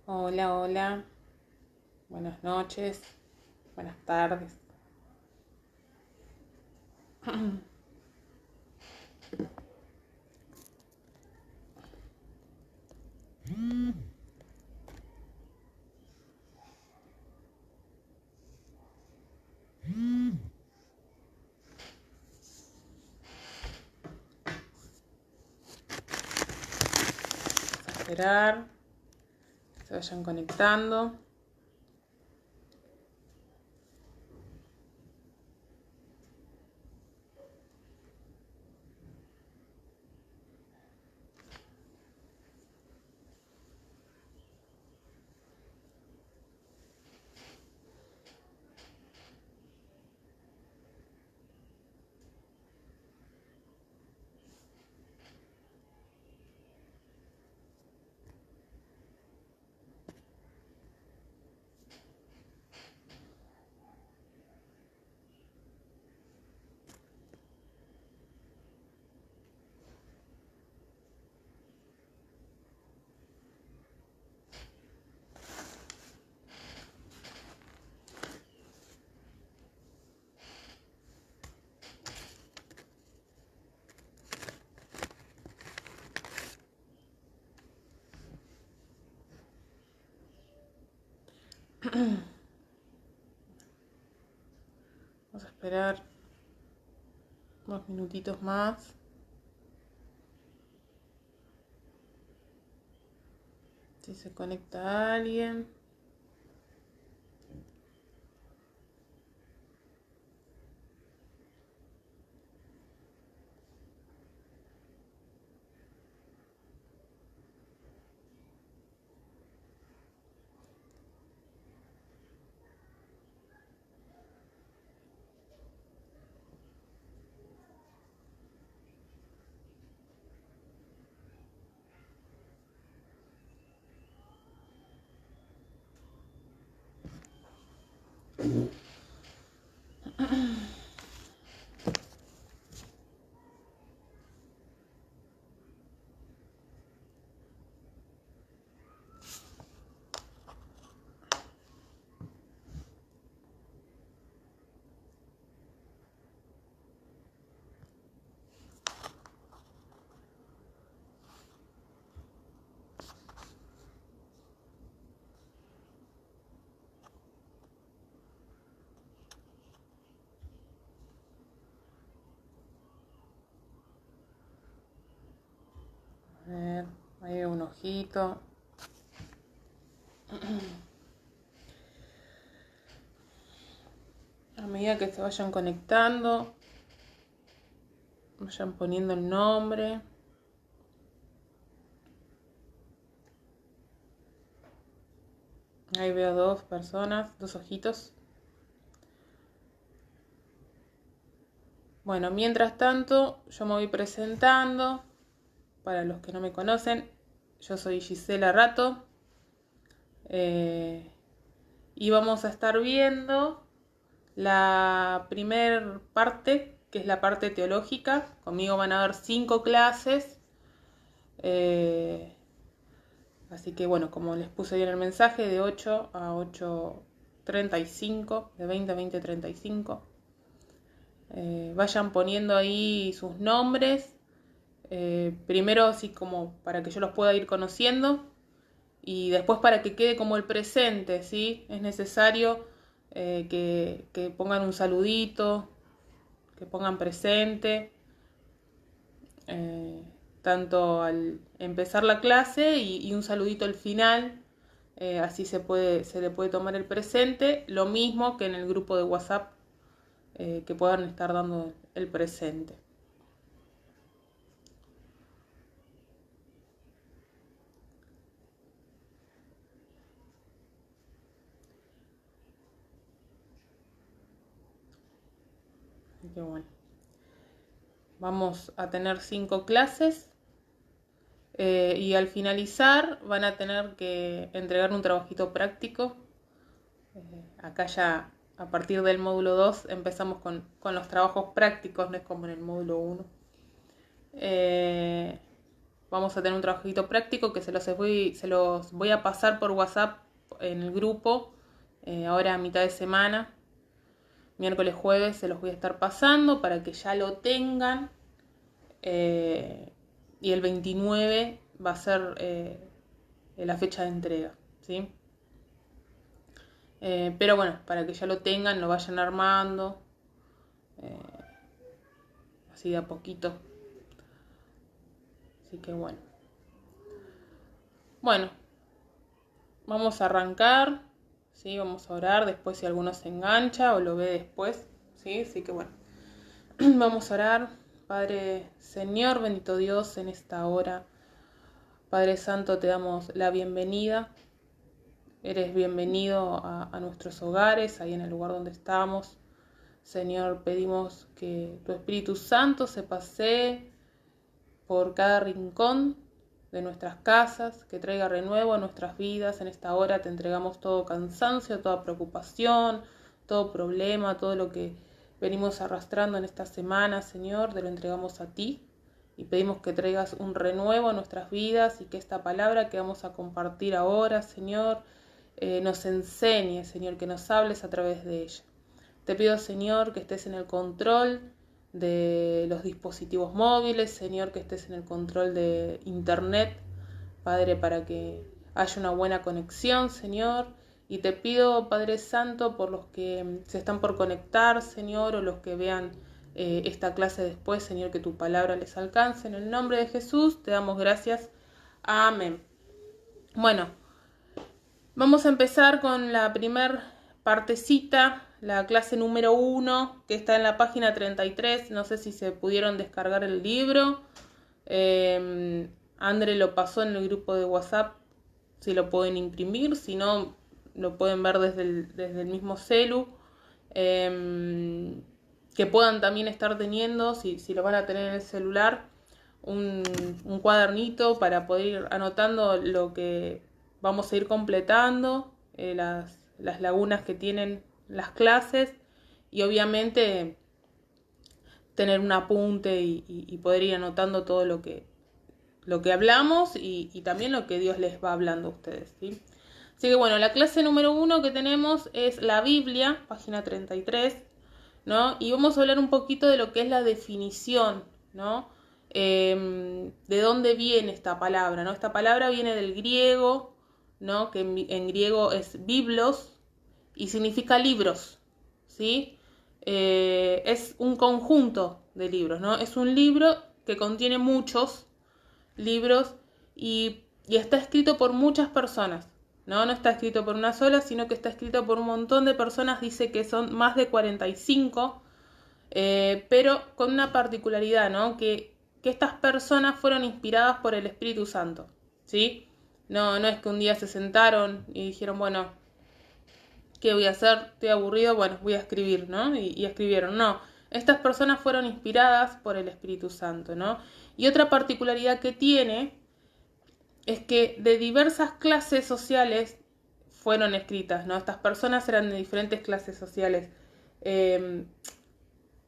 Hola, hola, buenas noches, buenas tardes. Vamos a esperar que se vayan conectando. Vamos a esperar unos minutitos más. Si se conecta alguien. A ver, ahí un ojito. A medida que se vayan conectando, vayan poniendo el nombre. Ahí veo dos personas, dos ojitos. Bueno, mientras tanto, yo me voy presentando. Para los que no me conocen, yo soy Gisela Rato. Y vamos a estar viendo la primer parte, que es la parte teológica. Conmigo van a haber 5 clases. Así que bueno, como les puse ahí en el mensaje, de 8 a 8:35, de 20 a 20:35. Vayan poniendo ahí sus nombres. Primero así como para que yo los pueda ir conociendo. Y después para que quede como el presente, ¿sí? Es necesario que pongan un saludito, que pongan presente, eh, tanto al empezar la clase y un saludito al final, así se le puede tomar el presente, lo mismo que en el grupo de WhatsApp, que puedan estar dando el presente. Así que bueno, vamos a tener 5 clases. Y al finalizar van a tener que entregar un trabajito práctico. Acá ya a partir del módulo 2 empezamos con los trabajos prácticos, no es como en el módulo 1. vamos a tener un trabajito práctico que se los voy a pasar por WhatsApp en el grupo, ahora a mitad de semana, miércoles, jueves, se los voy a estar pasando para que ya lo tengan. Y el 29 va a ser la fecha de entrega, ¿sí? Pero bueno, para que ya lo tengan, lo vayan armando, así de a poquito. Así que bueno. Bueno, vamos a arrancar, ¿sí? Vamos a orar, después si alguno se engancha o lo ve después, ¿sí? Así que bueno, vamos a orar. Padre Señor, bendito Dios, en esta hora, Padre Santo, te damos la bienvenida. Eres bienvenido a nuestros hogares, ahí en el lugar donde estamos. Señor, pedimos que tu Espíritu Santo se pasee por cada rincón de nuestras casas, que traiga renuevo a nuestras vidas. En esta hora te entregamos todo cansancio, toda preocupación, todo problema, todo lo que venimos arrastrando en esta semana, Señor, te lo entregamos a ti y pedimos que traigas un renuevo a nuestras vidas y que esta palabra que vamos a compartir ahora, Señor, nos enseñe, Señor, que nos hables a través de ella. Te pido, Señor, que estés en el control de los dispositivos móviles, Señor, que estés en el control de internet, Padre, para que haya una buena conexión, Señor. Y te pido, Padre Santo, por los que se están por conectar, Señor, o los que vean esta clase después, Señor, que tu palabra les alcance. En el nombre de Jesús te damos gracias. Amén. Bueno, vamos a empezar con la primer partecita, la clase número 1, que está en la página 33. No sé si se pudieron descargar el libro. André lo pasó en el grupo de WhatsApp, si lo pueden imprimir, si no, lo pueden ver desde el mismo celu. Que puedan también estar teniendo, si lo van a tener en el celular, un cuadernito para poder ir anotando lo que vamos a ir completando, las lagunas que tienen las clases, y obviamente tener un apunte y poder ir anotando todo lo que hablamos y también lo que Dios les va hablando a ustedes, ¿sí? Así que bueno, la clase número 1 que tenemos es la Biblia, página 33, ¿no? Y vamos a hablar un poquito de lo que es la definición, ¿no? De dónde viene esta palabra, ¿no? Esta palabra viene del griego, ¿no? Que en griego es biblos y significa libros, ¿sí? Es un conjunto de libros, ¿no? Es un libro que contiene muchos libros y está escrito por muchas personas, ¿no? No está escrito por una sola, sino que está escrito por un montón de personas. Dice que son más de 45, pero con una particularidad, ¿no? Que estas personas fueron inspiradas por el Espíritu Santo, ¿sí? No es que un día se sentaron y dijeron, bueno, ¿qué voy a hacer? Estoy aburrido, bueno, voy a escribir, ¿no? Y escribieron. No, estas personas fueron inspiradas por el Espíritu Santo, ¿no? Y otra particularidad que tiene es que de diversas clases sociales fueron escritas, ¿no? Estas personas eran de diferentes clases sociales.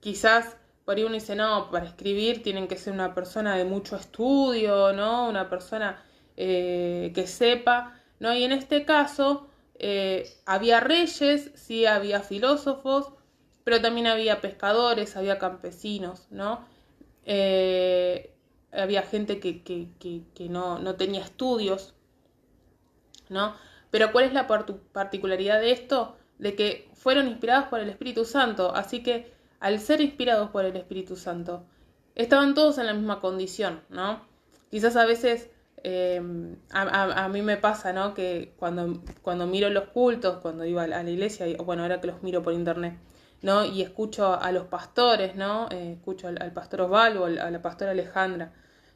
Quizás por ahí uno dice, no, para escribir tienen que ser una persona de mucho estudio, ¿no? Una persona que sepa, ¿no? Y en este caso había reyes, sí, había filósofos, pero también había pescadores, había campesinos, ¿no? Había gente que no tenía estudios, ¿no? Pero ¿cuál es la particularidad de esto? De que fueron inspirados por el Espíritu Santo, así que al ser inspirados por el Espíritu Santo, estaban todos en la misma condición, ¿no? Quizás a veces a mí me pasa, ¿no? Que cuando miro los cultos, cuando iba a la iglesia, o bueno, ahora que los miro por internet, ¿no? Y escucho a los pastores, ¿no? Escucho al pastor Osvaldo, a la pastora Alejandra,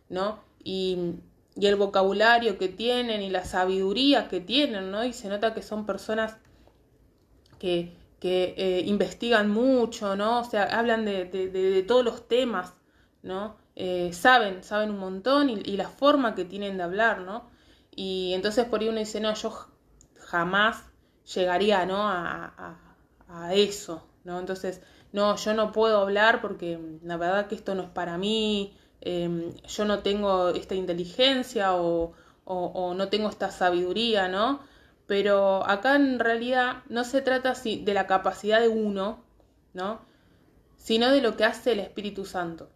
¿no? Y el vocabulario que tienen y la sabiduría que tienen, ¿no? Y se nota que son personas que investigan mucho, ¿no? O sea, hablan de todos los temas, ¿no? Saben un montón y la forma que tienen de hablar, ¿no? Y entonces por ahí uno dice, no, yo jamás llegaría, ¿no? A eso, ¿no? Entonces, no, yo no puedo hablar porque la verdad que esto no es para mí, yo no tengo esta inteligencia o no tengo esta sabiduría, ¿no? Pero acá en realidad no se trata de la capacidad de uno, ¿no? Sino de lo que hace el Espíritu Santo.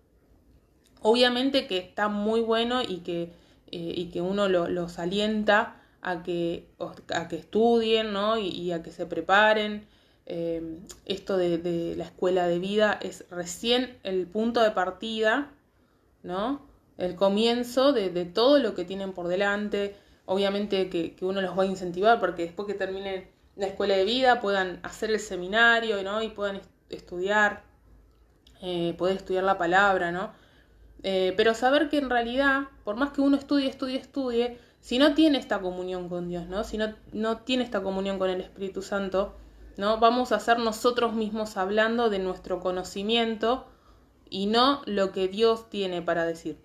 Obviamente que está muy bueno y que uno los alienta a que estudien, ¿no? y a que se preparen. Esto de la escuela de vida es recién el punto de partida, ¿no? El comienzo de todo lo que tienen por delante. Obviamente que uno los va a incentivar porque después que terminen la escuela de vida puedan hacer el seminario, ¿no? Y puedan estudiar, poder estudiar la palabra, ¿no? Pero saber que en realidad, por más que uno estudie, si no tiene esta comunión con Dios, ¿no? Si no tiene esta comunión con el Espíritu Santo, ¿no? Vamos a ser nosotros mismos hablando de nuestro conocimiento y no lo que Dios tiene para decir.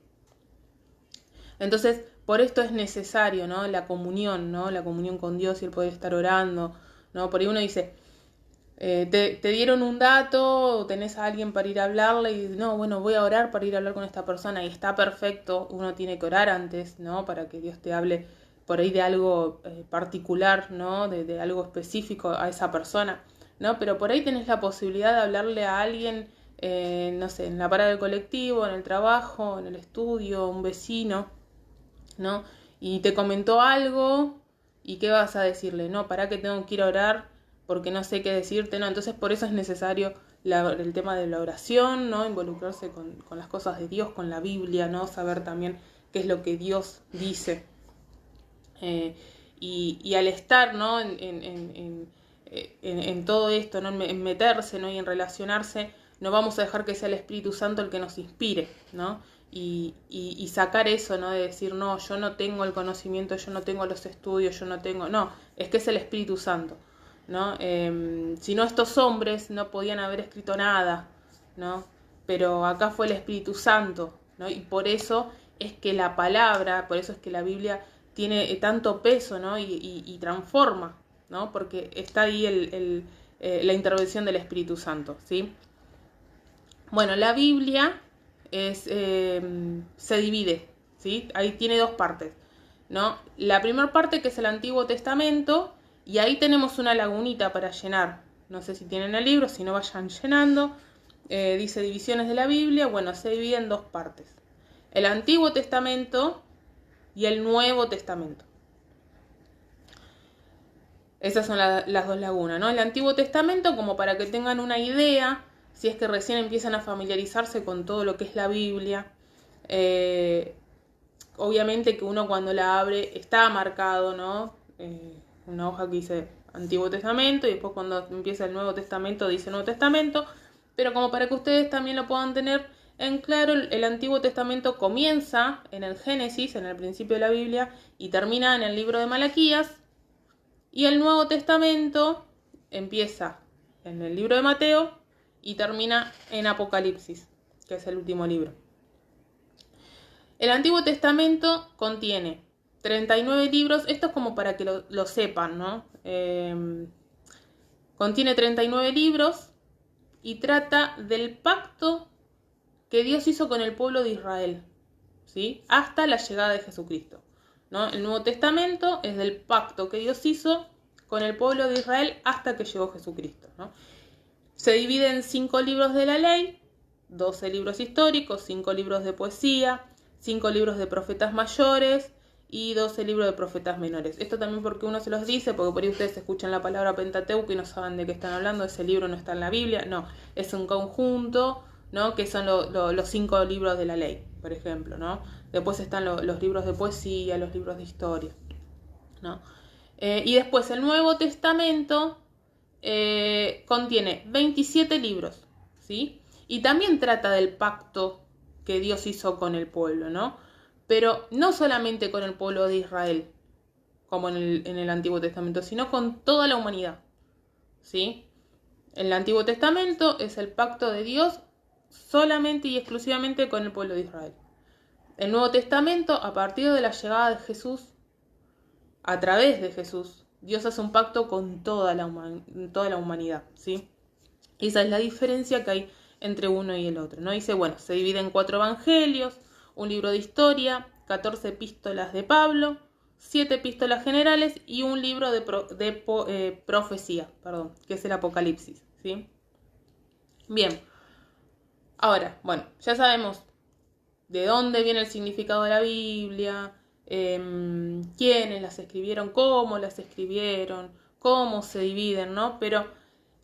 Entonces, por esto es necesario, ¿no? La comunión, ¿no? La comunión con Dios y el poder estar orando, ¿no? Por ahí uno dice, te dieron un dato, tenés a alguien para ir a hablarle y no, bueno, voy a orar para ir a hablar con esta persona y está perfecto, uno tiene que orar antes, ¿no? Para que Dios te hable por ahí de algo particular, ¿no? De algo específico a esa persona, ¿no? Pero por ahí tenés la posibilidad de hablarle a alguien, no sé, en la parada del colectivo, en el trabajo, en el estudio, un vecino, ¿no? Y te comentó algo y ¿qué vas a decirle? No, para que tengo que ir a orar porque no sé qué decirte, ¿no? Entonces por eso es necesario el tema de la oración, ¿no? Involucrarse con las cosas de Dios, con la Biblia, ¿no? Saber también qué es lo que Dios dice. Y al estar, ¿no? En todo esto, ¿no? En meterse, ¿no? Y en relacionarse, no vamos a dejar que sea el Espíritu Santo el que nos inspire, ¿no? Y sacar eso, ¿no? De decir, no, yo no tengo el conocimiento, yo no tengo los estudios, yo no tengo... No, es que es el Espíritu Santo, ¿no? Si no, estos hombres no podían haber escrito nada, ¿no? Pero acá fue el Espíritu Santo, ¿no? Y por eso es que la palabra, por eso es que la Biblia tiene tanto peso, ¿no? Y transforma, ¿no? Porque está ahí la intervención del Espíritu Santo, ¿sí? Bueno, la Biblia se divide, ¿sí? Ahí tiene dos partes, ¿no? La primera parte que es el Antiguo Testamento y ahí tenemos una lagunita para llenar. No sé si tienen el libro, si no vayan llenando. Dice divisiones de la Biblia. Bueno, se divide en dos partes. El Antiguo Testamento y el Nuevo Testamento. Esas son las dos lagunas, ¿no? El Antiguo Testamento, como para que tengan una idea, si es que recién empiezan a familiarizarse con todo lo que es la Biblia. Obviamente que uno cuando la abre está marcado, ¿no? Una hoja que dice Antiguo Testamento y después cuando empieza el Nuevo Testamento dice Nuevo Testamento. Pero como para que ustedes también lo puedan tener en claro, el Antiguo Testamento comienza en el Génesis, en el principio de la Biblia, y termina en el libro de Malaquías. Y el Nuevo Testamento empieza en el libro de Mateo y termina en Apocalipsis, que es el último libro. El Antiguo Testamento contiene 39 libros, esto es como para que lo sepan, ¿no? Contiene 39 libros y trata del pacto que Dios hizo con el pueblo de Israel, ¿sí? Hasta la llegada de Jesucristo, ¿no? El Nuevo Testamento es del pacto que Dios hizo con el pueblo de Israel hasta que llegó Jesucristo, ¿no? Se divide en 5 libros de la ley, 12 libros históricos, 5 libros de poesía, 5 libros de profetas mayores y 12 libros de profetas menores. Esto también porque uno se los dice, porque por ahí ustedes escuchan la palabra Pentateuco y no saben de qué están hablando, ese libro no está en la Biblia, no, es un conjunto, ¿no? Que son los 5 libros de la ley, por ejemplo, ¿no? Después están los libros de poesía, los libros de historia, ¿no? Y después el Nuevo Testamento contiene 27 libros, ¿sí? Y también trata del pacto que Dios hizo con el pueblo, ¿no? Pero no solamente con el pueblo de Israel, como en el Antiguo Testamento, sino con toda la humanidad, ¿sí? El Antiguo Testamento es el pacto de Dios solamente y exclusivamente con el pueblo de Israel. El Nuevo Testamento, a partir de la llegada de Jesús, a través de Jesús, Dios hace un pacto con toda la humanidad, ¿sí? Esa es la diferencia que hay entre uno y el otro, ¿no? Dice, bueno, se divide en 4 evangelios, un libro de historia, 14 epístolas de Pablo, 7 epístolas generales y un libro de profecía, que es el Apocalipsis, ¿sí? Bien, ahora, bueno, ya sabemos de dónde viene el significado de la Biblia, quiénes las escribieron, cómo las escribieron, cómo se dividen, ¿no? Pero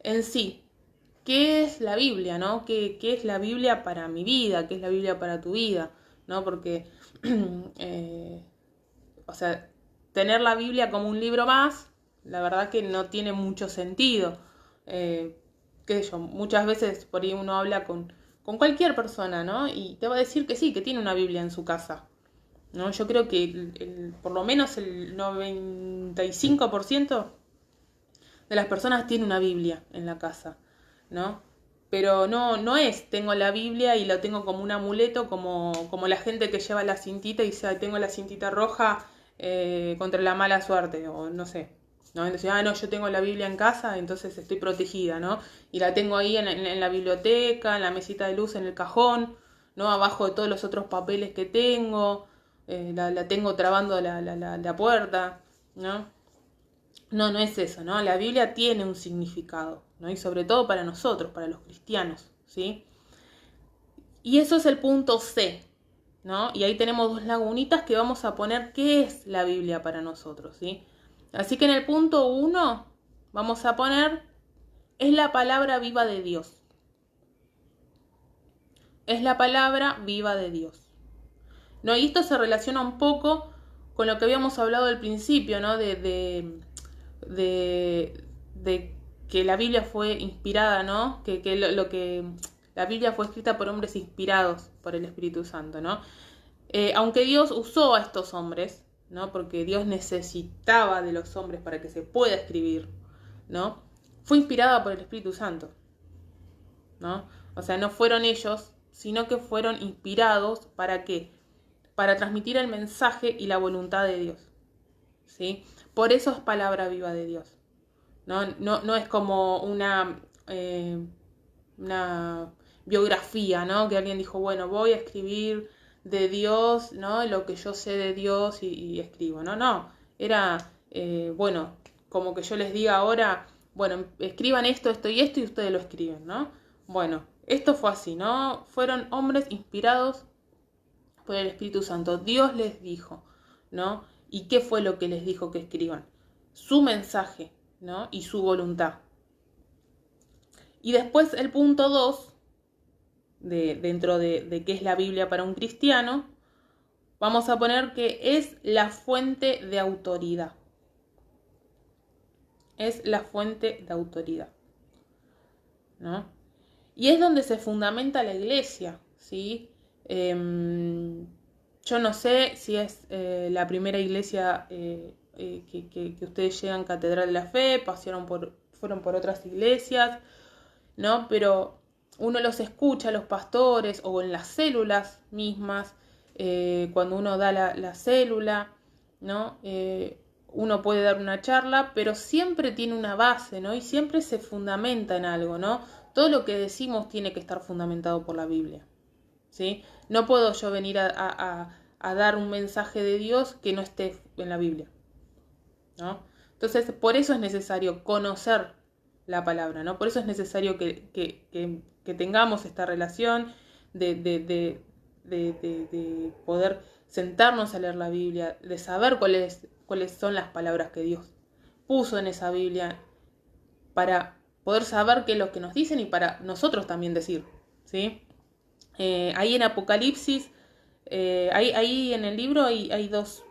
en sí, ¿qué es la Biblia, no? ¿Qué es la Biblia para mi vida? ¿Qué es la Biblia para tu vida? ¿No? Porque, o sea, tener la Biblia como un libro más, la verdad que no tiene mucho sentido. Qué sé yo, muchas veces por ahí uno habla con cualquier persona, ¿no? Y te va a decir que sí, que tiene una Biblia en su casa, ¿no? Yo creo que por lo menos el 95% de las personas tiene una Biblia en la casa, ¿no? Pero no es, tengo la Biblia y lo tengo como un amuleto, como la gente que lleva la cintita y dice, tengo la cintita roja contra la mala suerte, o no sé, ¿no? Entonces, no, yo tengo la Biblia en casa, entonces estoy protegida, ¿no? Y la tengo ahí en la biblioteca, en la mesita de luz, en el cajón, ¿no? Abajo de todos los otros papeles que tengo, la tengo trabando la puerta, ¿no? No es eso, ¿no? La Biblia tiene un significado, ¿no? Y sobre todo para nosotros, para los cristianos, ¿sí? Y eso es el punto C, ¿no? Y ahí tenemos dos lagunitas que vamos a poner qué es la Biblia para nosotros, ¿sí? Así que en el punto 1 vamos a poner es la palabra viva de Dios. Es la palabra viva de Dios, ¿no? Y esto se relaciona un poco con lo que habíamos hablado al principio, ¿no? De que la Biblia fue inspirada, ¿no? Que la Biblia fue escrita por hombres inspirados por el Espíritu Santo, ¿no? Aunque Dios usó a estos hombres, ¿no? Porque Dios necesitaba de los hombres para que se pueda escribir, ¿no? Fue inspirada por el Espíritu Santo, ¿no? O sea, no fueron ellos, sino que fueron inspirados ¿para qué? Para transmitir el mensaje y la voluntad de Dios, ¿sí? Por eso es palabra viva de Dios. No es como una biografía, ¿no? Que alguien dijo, bueno, voy a escribir de Dios, ¿no? Lo que yo sé de Dios y escribo, ¿no? Era, bueno, como que yo les diga ahora, bueno, escriban esto, esto y esto y ustedes lo escriben, ¿no? Bueno, esto fue así, ¿no? Fueron hombres inspirados por el Espíritu Santo. Dios les dijo, ¿no? ¿Y qué fue lo que les dijo que escriban? Su mensaje, ¿no? Y su voluntad. Y después el punto 2, dentro de qué es la Biblia para un cristiano, vamos a poner que es la fuente de autoridad. Es la fuente de autoridad, ¿no? Y es donde se fundamenta la iglesia, ¿sí? Yo no sé si es la primera iglesia que ustedes llegan Catedral de la Fe, fueron por otras iglesias, ¿no? Pero uno los escucha, los pastores, o en las células mismas, cuando uno da la célula, ¿no? Uno puede dar una charla, pero siempre tiene una base, ¿no? Y siempre se fundamenta en algo, ¿no? Todo lo que decimos tiene que estar fundamentado por la Biblia, ¿sí? No puedo yo venir a dar un mensaje de Dios que no esté en la Biblia, ¿no? Entonces, por eso es necesario conocer la palabra, ¿no? Por eso es necesario que tengamos esta relación de poder sentarnos a leer la Biblia, de saber cuáles son las palabras que Dios puso en esa Biblia para poder saber qué es lo que nos dicen y para nosotros también decir, ¿sí? Ahí en Apocalipsis, ahí en el libro hay dos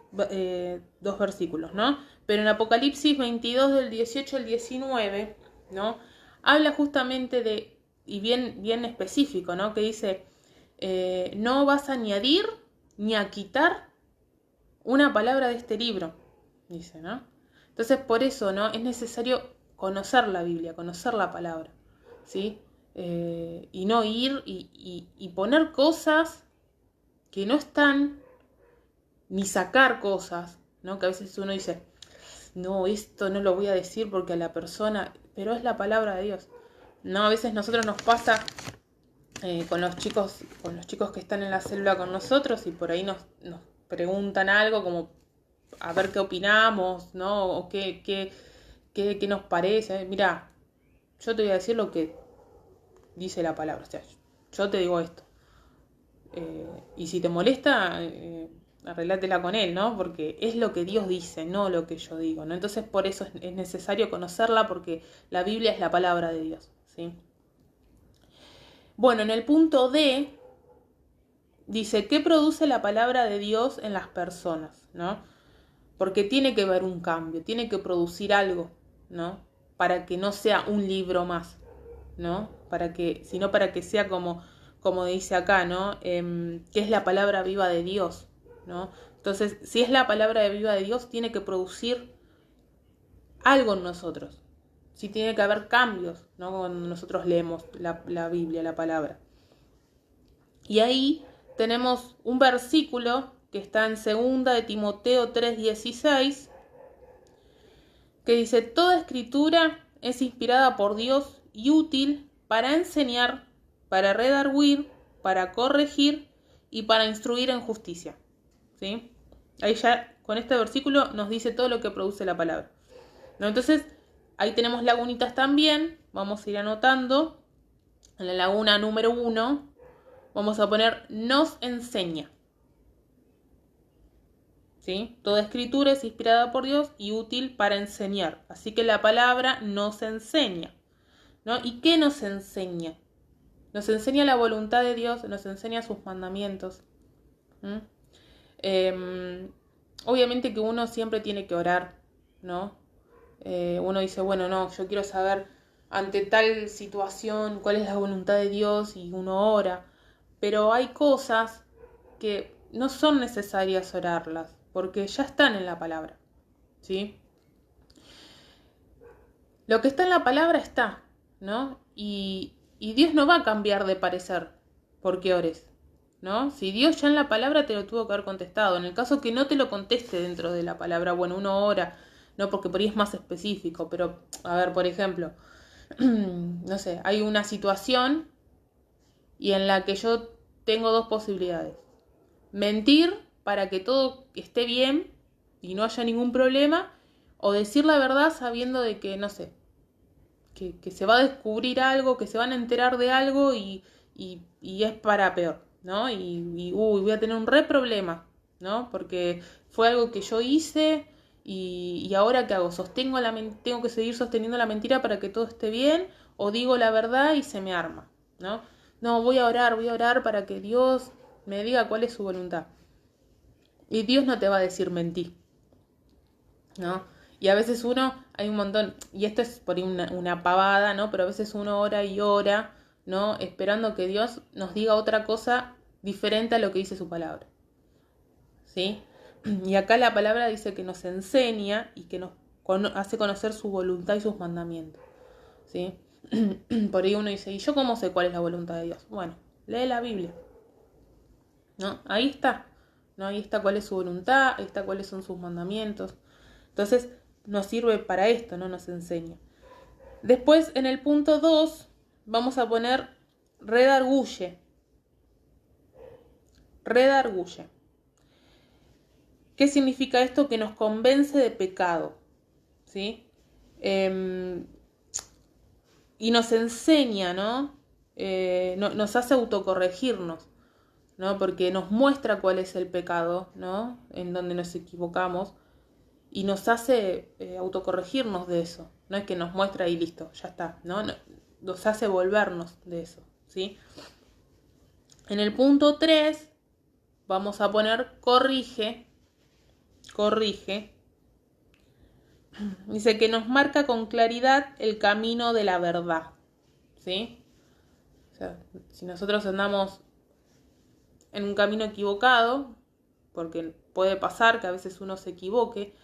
versículos, ¿no? Pero en Apocalipsis 22 del 18 al 19, ¿no? Habla justamente de, y bien específico, ¿no? Que dice, no vas a añadir ni a quitar una palabra de este libro, dice, ¿no? Entonces por eso, ¿no? Es necesario conocer la Biblia, conocer la palabra, ¿sí? Y no ir y poner cosas que no están, ni sacar cosas, ¿no? Que a veces uno dice, no, esto no lo voy a decir porque a la persona, pero es la palabra de Dios, ¿no? A veces nosotros nos pasa con los chicos que están en la célula con nosotros y por ahí nos preguntan algo como a ver qué opinamos, ¿no? O qué nos parece. Mira, yo te voy a decir lo que dice la palabra, o sea, yo te digo esto. Y si te molesta, arreglátela con él, ¿no? Porque es lo que Dios dice, no lo que yo digo, ¿no? Entonces por eso es necesario conocerla, porque la Biblia es la palabra de Dios, ¿sí? Bueno, en el punto D dice, ¿qué produce la palabra de Dios en las personas, ¿no? Porque tiene que haber un cambio, tiene que producir algo, ¿no? Para que no sea un libro más, ¿no? Sino para que sea como dice acá, ¿no? Que es la palabra viva de Dios, ¿no? Entonces, si es la palabra viva de Dios, tiene que producir algo en nosotros. Sí, tiene que haber cambios, ¿no? Cuando nosotros leemos la Biblia, la palabra. Y ahí tenemos un versículo que está en 2 de Timoteo 3:16, que dice, toda escritura es inspirada por Dios y útil para enseñar, para redarguir, para corregir y para instruir en justicia. ¿Sí? Ahí ya con este versículo nos dice todo lo que produce la palabra, ¿no? Entonces, ahí tenemos lagunitas también, vamos a ir anotando. En la laguna número 1 vamos a poner nos enseña. ¿Sí? Toda escritura es inspirada por Dios y útil para enseñar. Así que la palabra nos enseña, ¿no? ¿Y qué nos enseña? Nos enseña la voluntad de Dios, nos enseña sus mandamientos. Obviamente que uno siempre tiene que orar, ¿no? Uno dice, bueno, no, yo quiero saber ante tal situación cuál es la voluntad de Dios y uno ora. Pero hay cosas que no son necesarias orarlas, porque ya están en la palabra, ¿sí? Lo que está en la palabra está, ¿no? Y Dios no va a cambiar de parecer porque ores, ¿no? Si Dios ya en la palabra te lo tuvo que haber contestado. En el caso que no te lo conteste dentro de la palabra, bueno, uno ora, ¿no? Porque por ahí es más específico. Pero, a ver, por ejemplo, no sé, hay una situación y en la que yo tengo dos posibilidades. Mentir para que todo esté bien y no haya ningún problema, o decir la verdad sabiendo de que, no sé, que se va a descubrir algo, que se van a enterar de algo y es para peor, ¿no? Voy a tener un re problema, ¿no? Porque fue algo que yo hice y ahora ¿qué hago? Tengo que seguir sosteniendo la mentira para que todo esté bien, o digo la verdad y se me arma, ¿no? No, voy a orar para que Dios me diga cuál es su voluntad. Y Dios no te va a decir mentir, ¿no? Y a veces hay un montón, y esto es por ahí una pavada, ¿no? Pero a veces uno ora y ora, ¿no? Esperando que Dios nos diga otra cosa diferente a lo que dice su palabra, ¿sí? Y acá la palabra dice que nos enseña y que nos hace conocer su voluntad y sus mandamientos, ¿sí? Por ahí uno dice, ¿y yo cómo sé cuál es la voluntad de Dios? Bueno, lee la Biblia, ¿no? Ahí está, ¿no? Ahí está cuál es su voluntad, ahí está cuáles son sus mandamientos. Entonces, nos sirve para esto, ¿no? Nos enseña. Después, en el punto 2, vamos a poner redarguye. Redarguye. ¿Qué significa esto? Que nos convence de pecado, ¿sí? Y nos enseña, ¿no? Nos hace autocorregirnos, ¿no? Porque nos muestra cuál es el pecado, ¿no? En donde nos equivocamos. Y nos hace autocorregirnos de eso. No es que nos muestra y listo, ya está, ¿no? Nos hace volvernos de eso, ¿sí? En el punto 3 vamos a poner corrige. Corrige. Dice que nos marca con claridad el camino de la verdad, ¿sí? O sea, si nosotros andamos en un camino equivocado, porque puede pasar que a veces uno se equivoque,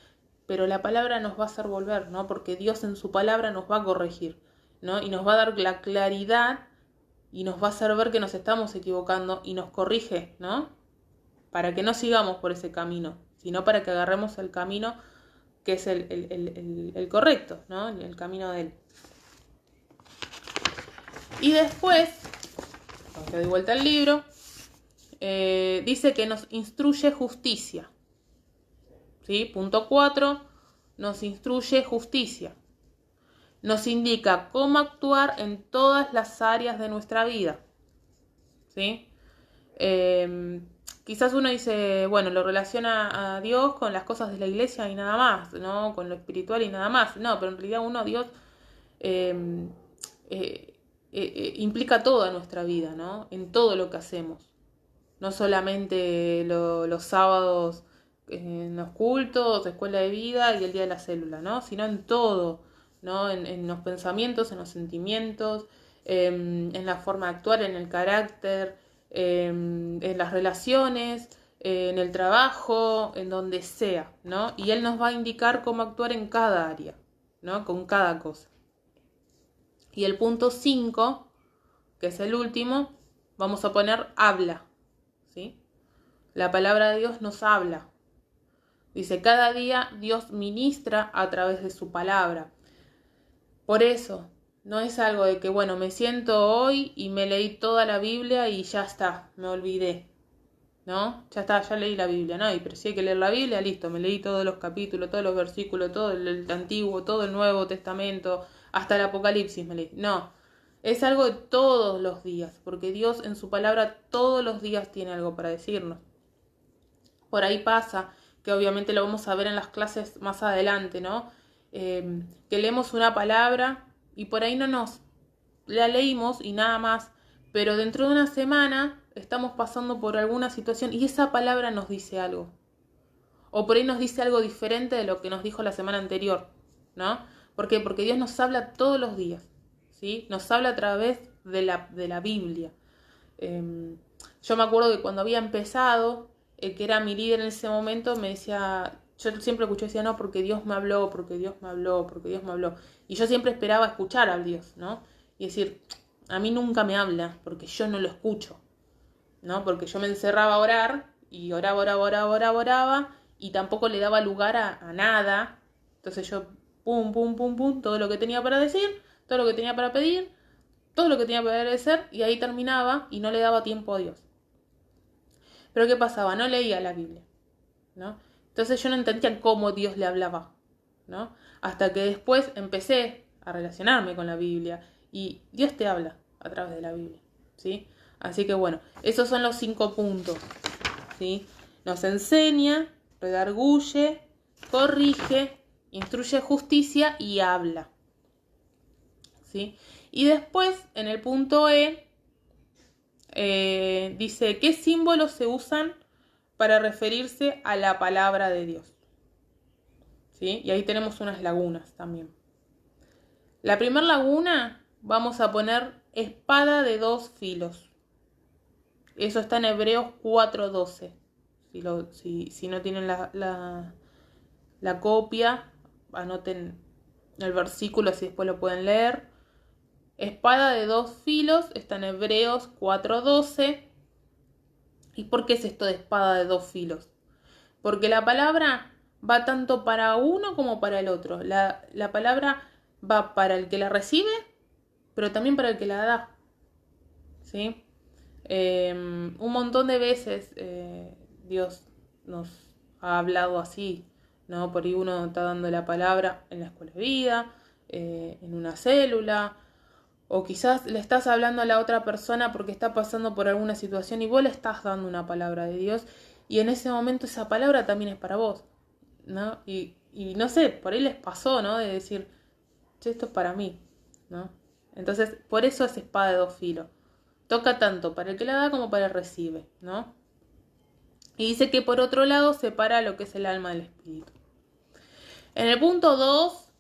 pero la palabra nos va a hacer volver, ¿no? Porque Dios en su palabra nos va a corregir, ¿no? Y nos va a dar la claridad y nos va a hacer ver que nos estamos equivocando y nos corrige, ¿no? Para que no sigamos por ese camino, sino para que agarremos el camino que es el correcto, ¿no? El camino de Él. Y después te doy vuelta al libro, dice que nos instruye justicia. ¿Sí? Punto 4, nos instruye justicia. Nos indica cómo actuar en todas las áreas de nuestra vida. ¿Sí? Quizás uno dice, bueno, lo relaciona a Dios con las cosas de la iglesia y nada más, ¿no? Con lo espiritual y nada más. No, pero en realidad Dios implica toda nuestra vida, ¿no? En todo lo que hacemos. No solamente los sábados en los cultos, escuela de vida y el día de la célula, ¿no? Sino en todo, ¿no? En los pensamientos, en los sentimientos, en la forma de actuar, en el carácter, en las relaciones, en el trabajo, en donde sea, ¿no? Y Él nos va a indicar cómo actuar en cada área, ¿no? Con cada cosa. Y el punto 5, que es el último, vamos a poner habla, ¿sí? La palabra de Dios nos habla. Dice, cada día Dios ministra a través de su palabra. Por eso, no es algo de que, bueno, me siento hoy y me leí toda la Biblia y ya está, me olvidé. ¿No? Ya está, ya leí la Biblia, ¿no? Pero si hay que leer la Biblia, listo, me leí todos los capítulos, todos los versículos, todo el Antiguo, todo el Nuevo Testamento, hasta el Apocalipsis me leí. No, es algo de todos los días, porque Dios en su palabra todos los días tiene algo para decirnos. Por ahí pasa, que obviamente lo vamos a ver en las clases más adelante, ¿no? Que leemos una palabra y por ahí no nos la leímos y nada más, pero dentro de una semana estamos pasando por alguna situación y esa palabra nos dice algo. O por ahí nos dice algo diferente de lo que nos dijo la semana anterior, ¿no? ¿Por qué? Porque Dios nos habla todos los días, ¿sí? Nos habla a través de la Biblia. Yo me acuerdo que cuando había empezado, el que era mi líder en ese momento me decía, yo siempre escuché, decía, no, porque Dios me habló, porque Dios me habló, porque Dios me habló. Y yo siempre esperaba escuchar a Dios, ¿no? Y decir, a mí nunca me habla porque yo no lo escucho, ¿no? Porque yo me encerraba a orar y oraba y tampoco le daba lugar a nada. Entonces yo, pum, pum, pum, pum, todo lo que tenía para decir, todo lo que tenía para pedir, todo lo que tenía para agradecer y ahí terminaba y no le daba tiempo a Dios. Pero ¿qué pasaba? No leía la Biblia, ¿no? Entonces yo no entendía cómo Dios le hablaba, ¿no? Hasta que después empecé a relacionarme con la Biblia y Dios te habla a través de la Biblia, ¿sí? Así que bueno, esos son los 5 puntos, ¿sí? Nos enseña, redarguye, corrige, instruye justicia y habla, ¿sí? Y después, en el punto dice, ¿qué símbolos se usan para referirse a la palabra de Dios? ¿Sí? Y ahí tenemos unas lagunas también. La primera laguna vamos a poner espada de 2 filos. Eso está en Hebreos 4:12. Si no tienen la copia, anoten el versículo así después lo pueden leer. Espada de 2 filos está en Hebreos 4:12. ¿Y por qué es esto de espada de 2 filos? Porque la palabra va tanto para uno como para el otro. La palabra va para el que la recibe, pero también para el que la da. ¿Sí? Un montón de veces Dios nos ha hablado así, ¿no? Por ahí uno está dando la palabra en la escuela de vida, en una célula, o quizás le estás hablando a la otra persona porque está pasando por alguna situación y vos le estás dando una palabra de Dios y en ese momento esa palabra también es para vos, ¿no? Y no sé, por ahí les pasó, ¿no? De decir, che, esto es para mí, ¿no? Entonces, por eso es espada de 2 filos. Toca tanto para el que la da como para el que recibe, ¿no? Y dice que por otro lado separa lo que es el alma del espíritu. En el punto 2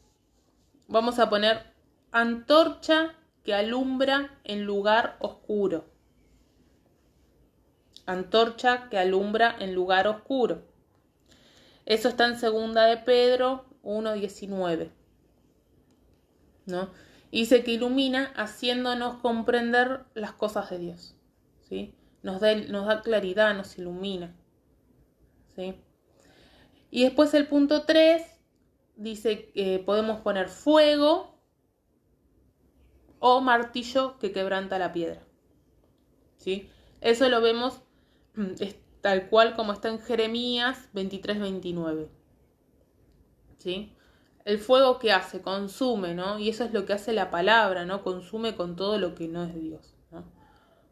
vamos a poner antorcha que alumbra en lugar oscuro. Antorcha que alumbra en lugar oscuro. Eso está en 2 de Pedro 1:19, ¿no? Dice que ilumina haciéndonos comprender las cosas de Dios, ¿sí? Nos da claridad, nos ilumina, ¿sí? Y después el punto 3 dice que podemos poner fuego o martillo que quebranta la piedra. ¿sí? Eso lo vemos tal cual como está en Jeremías 23-29, ¿sí? El fuego que hace, consume, ¿no? Y eso es lo que hace la palabra, ¿no? Consume con todo lo que no es Dios, ¿no?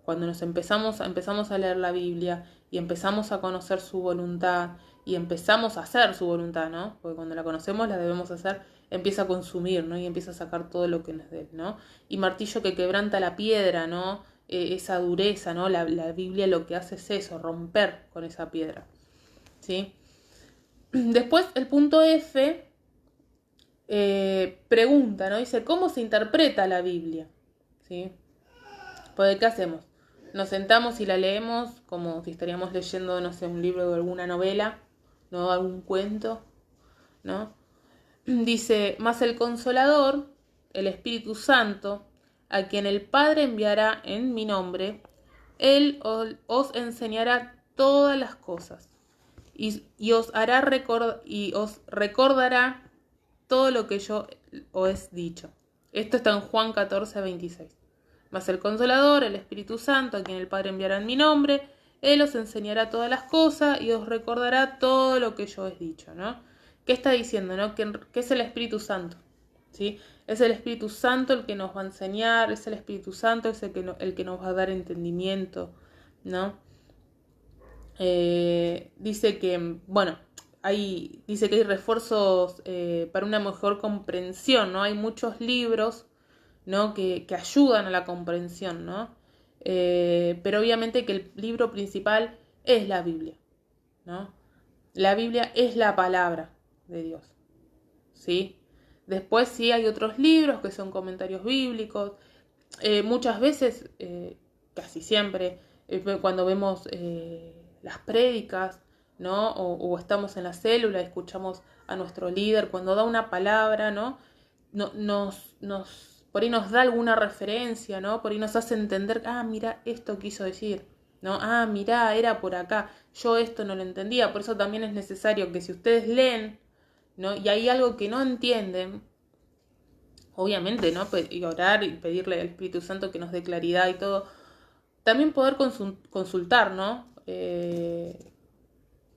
Cuando empezamos a leer la Biblia y empezamos a conocer su voluntad y empezamos a hacer su voluntad, ¿no? Porque cuando la conocemos la debemos hacer, empieza a consumir, ¿no? Y empieza a sacar todo lo que no es de él, ¿no? Y martillo que quebranta la piedra, ¿no? Esa dureza, ¿no? La Biblia lo que hace es eso, romper con esa piedra, ¿sí? Después el punto F pregunta, ¿no? Dice, ¿cómo se interpreta la Biblia? ¿Sí? Pues, ¿qué hacemos? Nos sentamos y la leemos como si estaríamos leyendo, no sé, un libro de alguna novela, ¿no? Algún cuento, ¿no? Dice, mas el Consolador, el Espíritu Santo, a quien el Padre enviará en mi nombre, Él os enseñará todas las cosas y os recordará todo lo que yo os he dicho. Esto está en Juan 14:26. Mas el Consolador, el Espíritu Santo, a quien el Padre enviará en mi nombre, Él os enseñará todas las cosas y os recordará todo lo que yo os he dicho, ¿no? ¿Qué está diciendo, no? ¿Qué es el Espíritu Santo? ¿Sí? Es el Espíritu Santo el que nos va a enseñar, es el Espíritu Santo el que nos va a dar entendimiento, ¿no? Dice que, bueno, dice que hay refuerzos para una mejor comprensión, ¿no? Hay muchos libros, ¿no? que ayudan a la comprensión, ¿no? Pero obviamente que el libro principal es la Biblia, ¿no? La Biblia es la palabra de Dios, ¿sí? Después sí hay otros libros que son comentarios bíblicos. Muchas veces, casi siempre, cuando vemos las prédicas, ¿no? O estamos en la célula, escuchamos a nuestro líder, cuando da una palabra, ¿no? Por ahí nos da alguna referencia, ¿no? Por ahí nos hace entender, mira, esto quiso decir, ¿no? Mira, era por acá, yo esto no lo entendía, por eso también es necesario que si ustedes leen, ¿no? Y hay algo que no entienden, obviamente, ¿no? Y orar y pedirle al Espíritu Santo que nos dé claridad y todo. También poder consultar, ¿no?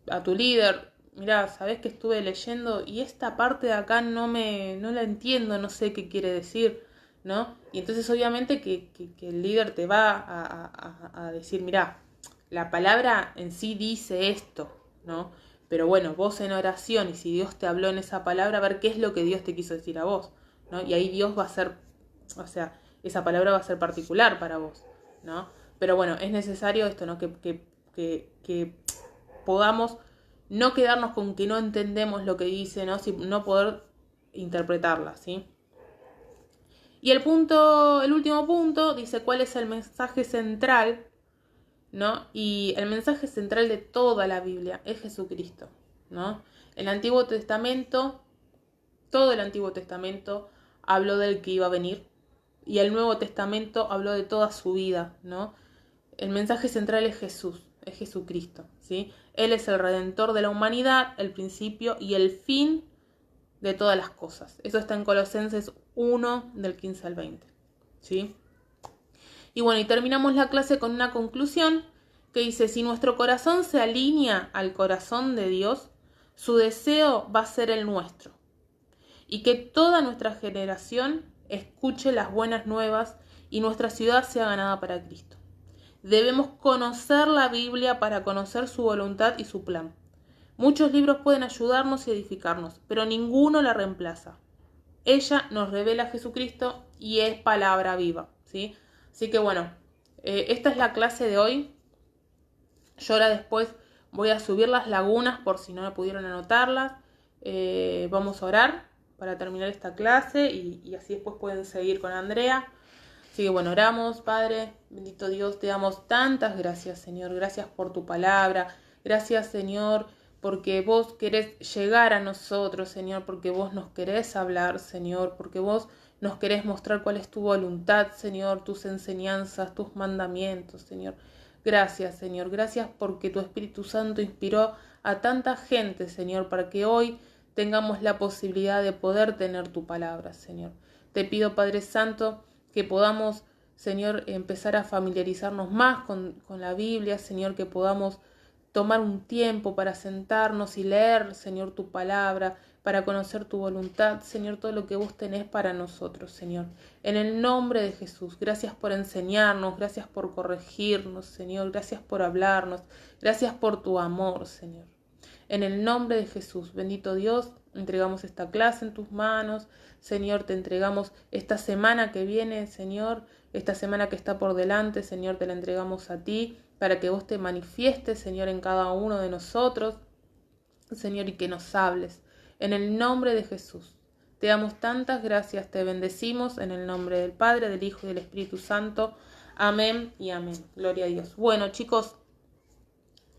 A tu líder. Mirá, sabés que estuve leyendo y esta parte de acá no la entiendo, no sé qué quiere decir, ¿no? Y entonces obviamente que el líder te va a decir, mirá, la palabra en sí dice esto, ¿no? Pero bueno, vos en oración y si Dios te habló en esa palabra, a ver qué es lo que Dios te quiso decir a vos, ¿no? Y ahí Dios va a ser, o sea, esa palabra va a ser particular para vos, ¿no? Pero bueno, es necesario esto, ¿no? Que podamos no quedarnos con que no entendemos lo que dice, ¿no? No poder interpretarla, ¿sí? Y el último punto, dice cuál es el mensaje central, ¿no? Y el mensaje central de toda la Biblia es Jesucristo, ¿no? El Antiguo Testamento, todo el Antiguo Testamento habló del que iba a venir y el Nuevo Testamento habló de toda su vida, ¿no? El mensaje central es Jesús, es Jesucristo, ¿sí? Él es el Redentor de la humanidad, el principio y el fin de todas las cosas. Eso está en Colosenses 1, del 15 al 20, ¿sí? Y bueno, y terminamos la clase con una conclusión que dice, si nuestro corazón se alinea al corazón de Dios, su deseo va a ser el nuestro. Y que toda nuestra generación escuche las buenas nuevas y nuestra ciudad sea ganada para Cristo. Debemos conocer la Biblia para conocer su voluntad y su plan. Muchos libros pueden ayudarnos y edificarnos, pero ninguno la reemplaza. Ella nos revela a Jesucristo y es palabra viva, ¿sí? Así que bueno, esta es la clase de hoy. Yo ahora después voy a subir las lagunas por si no pudieron anotarlas. Vamos a orar para terminar esta clase y así después pueden seguir con Andrea. Así que bueno, oramos, Padre, bendito Dios, te damos tantas gracias, Señor. Gracias por tu palabra. Gracias, Señor, porque vos querés llegar a nosotros, Señor, porque vos nos querés hablar, Señor, porque vos nos querés mostrar cuál es tu voluntad, Señor, tus enseñanzas, tus mandamientos, Señor. Gracias, Señor. Gracias porque tu Espíritu Santo inspiró a tanta gente, Señor, para que hoy tengamos la posibilidad de poder tener tu palabra, Señor. Te pido, Padre Santo, que podamos Señor, empezar a familiarizarnos más con la Biblia, Señor, que podamos tomar un tiempo para sentarnos y leer, Señor, tu palabra, para conocer tu voluntad, Señor, todo lo que vos tenés para nosotros, Señor. En el nombre de Jesús, gracias por enseñarnos, gracias por corregirnos, Señor, gracias por hablarnos, gracias por tu amor, Señor. En el nombre de Jesús, bendito Dios, entregamos esta clase en tus manos, Señor, te entregamos esta semana que viene, Señor, esta semana que está por delante, Señor, te la entregamos a ti, para que vos te manifiestes, Señor, en cada uno de nosotros, Señor, y que nos hables. En el nombre de Jesús, te damos tantas gracias, te bendecimos en el nombre del Padre, del Hijo y del Espíritu Santo. Amén y amén. Gloria a Dios. Bueno, chicos,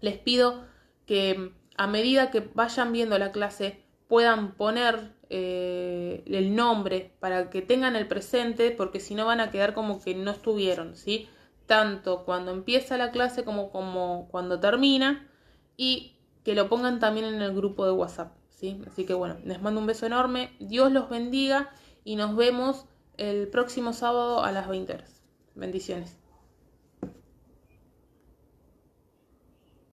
les pido que a medida que vayan viendo la clase puedan poner el nombre para que tengan el presente, porque si no van a quedar como que no estuvieron, ¿sí? Tanto cuando empieza la clase como cuando termina, y que lo pongan también en el grupo de WhatsApp, ¿sí? Así que bueno, les mando un beso enorme, Dios los bendiga y nos vemos el próximo sábado a las 20 horas. Bendiciones.